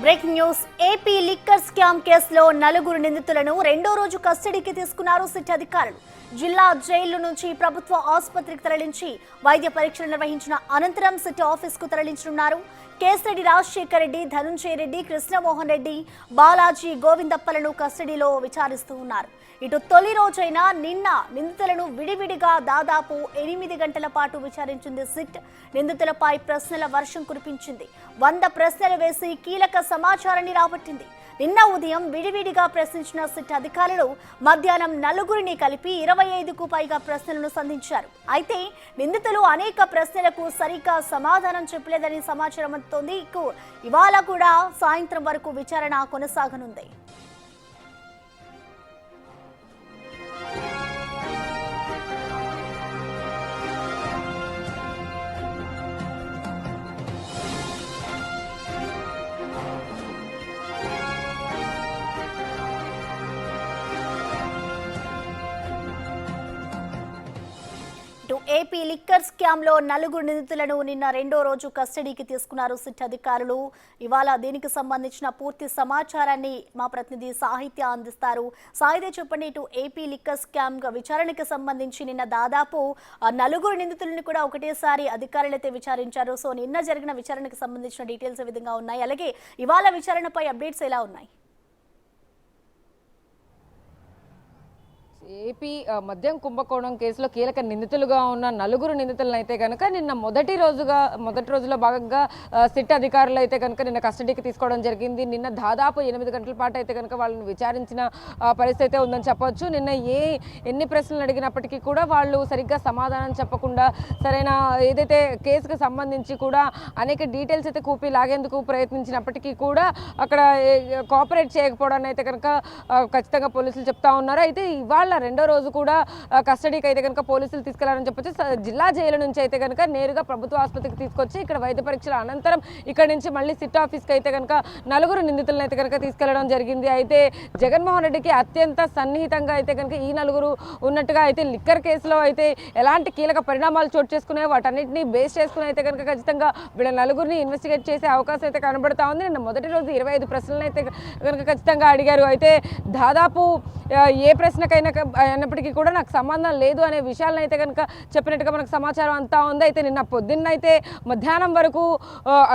Breaking news AP liquor scam కేసులో నలుగురు నిందితులను రెండో రోజు కస్టడీకి తీసుకున్నారు సిట్ అధికారులు. జిల్లా జైలు నుంచి ప్రభుత్వ ఆసుపత్రికి తరలించి వైద్య పరీక్షలు నిర్వహించిన అనంతరం సిట్ ఆఫీస్ కు తరలించనున్నారు. కేసిరెడ్డి రాజశేఖర్ రెడ్డి, ధనుంజయ రెడ్డి, కృష్ణమోహన్ రెడ్డి, బాలాజీ, గోవిందప్పలను కస్టడీలో విచారిస్తూ ఉన్నారు. ఇటు తొలి రోజైన నిన్న నిందితులను విడివిడిగా దాదాపు 8 గంటల పాటు విచారించింది సిట్. నిందితులపై ప్రశ్నల వర్షం కురిపించింది. 100 ప్రశ్నలు వేసి కీలక సమాచారాన్ని రాబట్టింది. నిన్న ఉదయం విడివిడిగా ప్రశ్నించిన సిట్ అధికారులు మధ్యాహ్నం నలుగురిని కలిపి 25కు పైగా ప్రశ్నలను సంధించారు. అయితే నిందితులు అనేక ప్రశ్నలకు సరిగ్గా సమాధానం చెప్పలేదని సమాచారం అందుతోంది. ఇవాళ కూడా సాయంత్రం వరకు విచారణ కొనసాగనుంది. ఏపీ లిక్కర్ స్కామ్ లో నలుగురు నిందితులను నిన్న రెండో రోజు కస్టడీకి తీసుకున్నారు సిట్ అధికారులు. ఇవాళ దీనికి సంబంధించిన పూర్తి సమాచారాన్ని మా ప్రతినిధి సాహిత్య అందిస్తారు. సాహిత్య చెప్పండి, ఇటు ఏపీ లిక్కర్ స్కామ్ విచారణకి సంబంధించి నిన్న దాదాపు నలుగురు నిందితులను కూడా ఒకటేసారి అధికారులు అయితే విచారించారు. సో నిన్న జరిగిన విచారణకు సంబంధించిన డీటెయిల్స్ ఏ విధంగా ఉన్నాయి, అలాగే ఇవాళ విచారణపై అప్డేట్స్ ఎలా ఉన్నాయి? ఏపీ మద్యం కుంభకోణం కేసులో కీలక నిందితులుగా ఉన్న నలుగురు నిందితులను అయితే కనుక నిన్న మొదటి రోజులో భాగంగా సిట్ అధికారులు అయితే కనుక నిన్న కస్టడీకి తీసుకోవడం జరిగింది. నిన్న దాదాపు 8 గంటల పాటు అయితే కనుక వాళ్ళని విచారించిన పరిస్థితి అయితే ఉందని చెప్పొచ్చు. నిన్న ఎన్ని ప్రశ్నలు అడిగినప్పటికీ కూడా వాళ్ళు సరిగ్గా సమాధానం చెప్పకుండా సరైన ఏదైతే కేసుకు సంబంధించి కూడా అనేక డీటెయిల్స్ అయితే కూపి లాగేందుకు ప్రయత్నించినప్పటికీ కూడా అక్కడ కోఆపరేట్ చేయకపోవడాన్ని అయితే కనుక ఖచ్చితంగా పోలీసులు చెప్తా ఉన్నారు. అయితే ఇవాళ రెండో రోజు కూడా కస్టడీకి అయితే కనుక పోలీసులు తీసుకెళ్లారని చెప్పొచ్చు. జిల్లా జైలు నుంచి అయితే కనుక నేరుగా ప్రభుత్వ ఆసుపత్రికి తీసుకొచ్చి ఇక్కడ వైద్య పరీక్షల అనంతరం ఇక్కడ నుంచి మళ్ళీ సిట్ ఆఫీస్కి అయితే కనుక నలుగురు నిందితులను అయితే కనుక తీసుకెళ్లడం జరిగింది. అయితే జగన్మోహన్ రెడ్డికి అత్యంత సన్నిహితంగా అయితే కనుక ఈ నలుగురు ఉన్నట్టుగా అయితే లిక్కర్ కేసులో అయితే ఎలాంటి కీలక పరిణామాలు చోటు చేసుకున్నాయో వాటన్నింటినీ బేస్ చేసుకుని అయితే కనుక ఖచ్చితంగా వీళ్ళ నలుగురిని ఇన్వెస్టిగేట్ చేసే అవకాశం అయితే కనబడతా ఉంది. నిన్న మొదటి రోజు 25 ప్రశ్నలను అయితే కనుక ఖచ్చితంగా అడిగారు. అయితే దాదాపు ఏ ప్రశ్నకైనా అయినప్పటికీ కూడా నాకు సంబంధం లేదు అనే విషయాలను అయితే కనుక చెప్పినట్టుగా మనకు సమాచారం అంతా ఉంది. అయితే నిన్న పొద్దున్నైతే మధ్యాహ్నం వరకు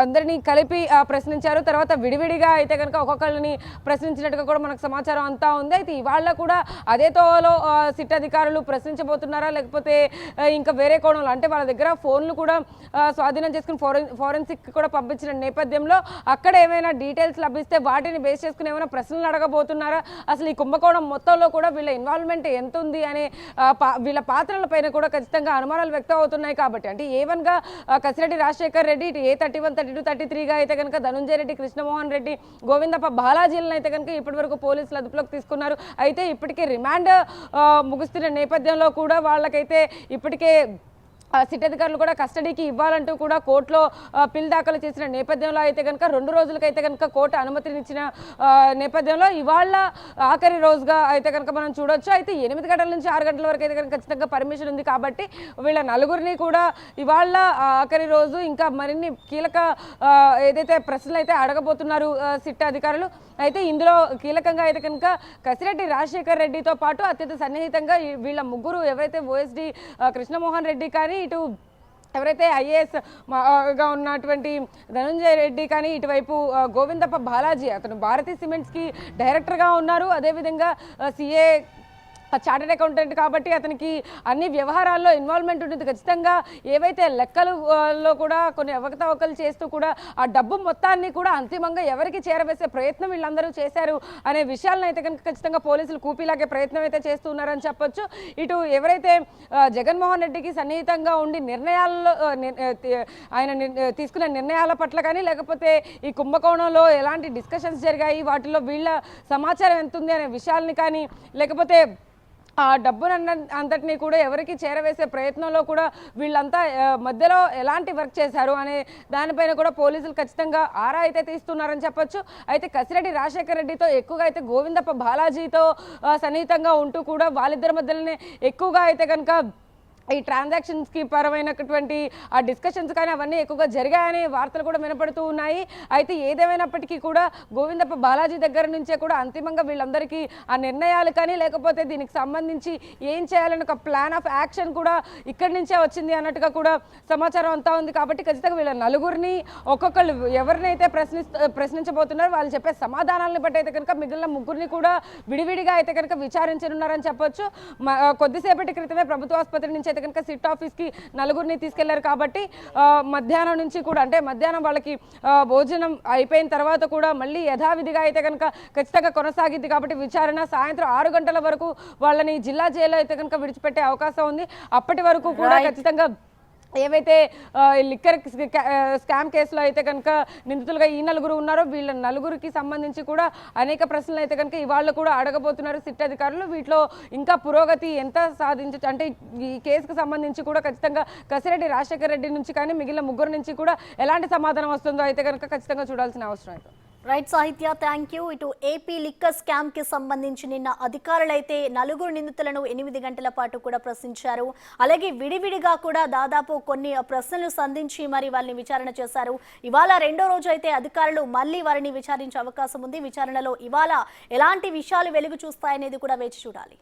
అందరినీ కలిపి ప్రశ్నించారు. తర్వాత విడివిడిగా అయితే కనుక ఒక్కొక్కరిని ప్రశ్నించినట్టుగా కూడా మనకు సమాచారం అంతా ఉంది. అయితే ఇవాళ కూడా అదే తోలో సిట్ అధికారులు ప్రశ్నించబోతున్నారా, లేకపోతే ఇంకా వేరే కోణంలో అంటే వాళ్ళ దగ్గర ఫోన్లు కూడా స్వాధీనం చేసుకుని ఫోరెన్సిక్ కూడా పంపించిన నేపథ్యంలో అక్కడ ఏమైనా డీటెయిల్స్ లభిస్తే వాటిని బేస్ చేసుకుని ఏమైనా ప్రశ్నలు అడగబోతున్నారా, అసలు ఈ కుంభకోణం మొత్తంలో కూడా వీళ్ళ ఇన్వాల్వ్మెంట్ ఎంత ఉంది అనే వీళ్ళ పాత్రల పైన కూడా ఖచ్చితంగా అనుమానాలు వ్యక్తం అవుతున్నాయి. కాబట్టి అంటే ఏవన్గా కసిరెడ్డి రాజశేఖర్ రెడ్డి, ఇటు A31, 32, 33గా అయితే కనుక ధనుంజయ రెడ్డి, కృష్ణమోహన్ రెడ్డి, గోవిందప్ప, బాలాజీలను అయితే కనుక ఇప్పటి వరకు పోలీసులు అదుపులోకి తీసుకున్నారు. అయితే ఇప్పటికే రిమాండ్ ముగుస్తున్న నేపథ్యంలో కూడా వాళ్ళకైతే ఇప్పటికే సిట్ అధికారులు కూడా కస్టడీకి ఇవ్వాలంటూ కూడా కోర్టులో పిల్ దాఖలు చేసిన నేపథ్యంలో అయితే కనుక 2 రోజులకైతే కనుక కోర్టు అనుమతినిచ్చిన నేపథ్యంలో ఇవాళ ఆఖరి రోజుగా అయితే కనుక మనం చూడొచ్చు. అయితే 8 గంటల నుంచి 6 గంటల వరకు అయితే కనుక ఖచ్చితంగా పర్మిషన్ ఉంది. కాబట్టి వీళ్ళ నలుగురిని కూడా ఇవాళ ఆఖరి రోజు ఇంకా మరిన్ని కీలక ఏదైతే ప్రశ్నలు అయితే అడగబోతున్నారు సిట్ అధికారులు. అయితే ఇందులో కీలకంగా అయితే కనుక కసిరెడ్డి రాజశేఖర్ రెడ్డితో పాటు అత్యంత సన్నిహితంగా వీళ్ళ ముగ్గురు ఎవరైతే OSD కృష్ణమోహన్ రెడ్డి కానీ, ఇటు ఎవరైతే IAS గా ఉన్నటువంటి ధనుంజయ రెడ్డి కానీ, ఇటువైపు గోవిందప్ప బాలాజీ అతను భారతీ సిమెంట్స్కి డైరెక్టర్గా ఉన్నారు. అదేవిధంగా CA చార్టెడ్ అకౌంటెంట్ కాబట్టి అతనికి అన్ని వ్యవహారాల్లో ఇన్వాల్వ్మెంట్ ఉంటుంది. ఖచ్చితంగా ఏవైతే లెక్కలలో కూడా కొన్ని అవకతవకలు చేస్తూ కూడా ఆ డబ్బు మొత్తాన్ని కూడా అంతిమంగా ఎవరికి చేరవేసే ప్రయత్నం వీళ్ళందరూ చేశారు అనే విషయాలను అయితే కనుక ఖచ్చితంగా పోలీసులు కూపీలాగే ప్రయత్నం అయితే చేస్తున్నారని చెప్పొచ్చు. ఇటు ఎవరైతే జగన్మోహన్ రెడ్డికి సన్నిహితంగా ఉండి నిర్ణయాల్లో ఆయన తీసుకునే నిర్ణయాల పట్ల కానీ, లేకపోతే ఈ కుంభకోణంలో ఎలాంటి డిస్కషన్స్ జరిగాయి, వాటిలో వీళ్ళ సమాచారం ఎంత ఉంది అనే విషయాల్ని కానీ, లేకపోతే ఆ డబ్బును అంతటినీ కూడా ఎవరికి చేరవేసే ప్రయత్నంలో కూడా వీళ్ళంతా మధ్యలో ఎలాంటి వర్క్ చేశారు అనే దానిపైన కూడా పోలీసులు ఖచ్చితంగా ఆరా అయితే తీస్తున్నారని చెప్పొచ్చు. అయితే కసిరెడ్డి రాజశేఖర్ రెడ్డితో ఎక్కువగా అయితే గోవిందప్ప బాలాజీతో సన్నిహితంగా ఉంటూ కూడా వాళ్ళిద్దరి మధ్యలోనే ఎక్కువగా అయితే కనుక ఈ ట్రాన్సాక్షన్స్ కి పరమైనటువంటి ఆ డిస్కషన్స్ కానీ అవన్నీ ఎక్కువగా జరిగాయనే వార్తలు కూడా వినపడుతూ ఉన్నాయి. అయితే ఏదేమైనప్పటికీ కూడా గోవిందప్ప బాలాజీ దగ్గర నుంచే కూడా అంతిమంగా వీళ్ళందరికీ ఆ నిర్ణయాలు కానీ లేకపోతే దీనికి సంబంధించి ఏం చేయాలని ఒక ప్లాన్ ఆఫ్ యాక్షన్ కూడా ఇక్కడి నుంచే వచ్చింది అన్నట్టుగా కూడా సమాచారం అంతా ఉంది. కాబట్టి ఖచ్చితంగా వీళ్ళ నలుగురిని ఒక్కొక్కరు ఎవరినైతే ప్రశ్నించబోతున్నారో వాళ్ళు చెప్పే సమాధానాలను బట్టి అయితే కనుక మిగిలిన ముగ్గురిని కూడా విడివిడిగా అయితే కనుక విచారించనున్నారని చెప్పొచ్చు. కొద్దిసేపటి క్రితమే ప్రభుత్వ ఆసుపత్రి నుంచి అయితే కనుక సిట్ ఆఫీస్కి నలుగురిని తీసుకెళ్లారు. కాబట్టి మధ్యాహ్నం నుంచి కూడా అంటే మధ్యాహ్నం వాళ్ళకి భోజనం అయిపోయిన తర్వాత కూడా మళ్ళీ యథావిధిగా అయితే కనుక ఖచ్చితంగా కొనసాగింది. కాబట్టి విచారణ సాయంత్రం 6 గంటల వరకు వాళ్ళని జిల్లా జైల్లో అయితే కనుక విడిచిపెట్టే అవకాశం ఉంది. అప్పటి వరకు కూడా ఖచ్చితంగా ఏవైతే లిక్కర్ స్కామ్ కేసులో అయితే కనుక నిందితులుగా ఈ నలుగురు ఉన్నారో వీళ్ళ నలుగురికి సంబంధించి కూడా అనేక ప్రశ్నలు అయితే కనుక ఇవాళ కూడా అడగబోతున్నారు సిట్ అధికారులు. వీటిలో ఇంకా పురోగతి ఎంత సాధించచ్చు అంటే ఈ కేసుకు సంబంధించి కూడా ఖచ్చితంగా కసిరెడ్డి రాజశేఖర రెడ్డి నుంచి కానీ మిగిలిన ముగ్గురు నుంచి కూడా ఎలాంటి సమాధానం వస్తుందో అయితే కనుక ఖచ్చితంగా చూడాల్సిన అవసరం అయితే. రైట్ సాహిత్య, థ్యాంక్ యూ. ఇటు ఏపీ లిక్కర్ స్కామ్ కి సంబంధించి నిన్న అధికారులైతే నలుగురు నిందితులను 8 గంటల పాటు కూడా ప్రశ్నించారు. అలాగే విడివిడిగా కూడా దాదాపు కొన్ని ప్రశ్నలు సంధించి మరి వాళ్ళని విచారణ చేశారు. ఇవాళ రెండో రోజు అయితే అధికారులు మళ్ళీ వారిని విచారించే అవకాశం ఉంది. విచారణలో ఇవాళ ఎలాంటి విషయాలు వెలుగు చూస్తాయనేది కూడా వేచి చూడాలి.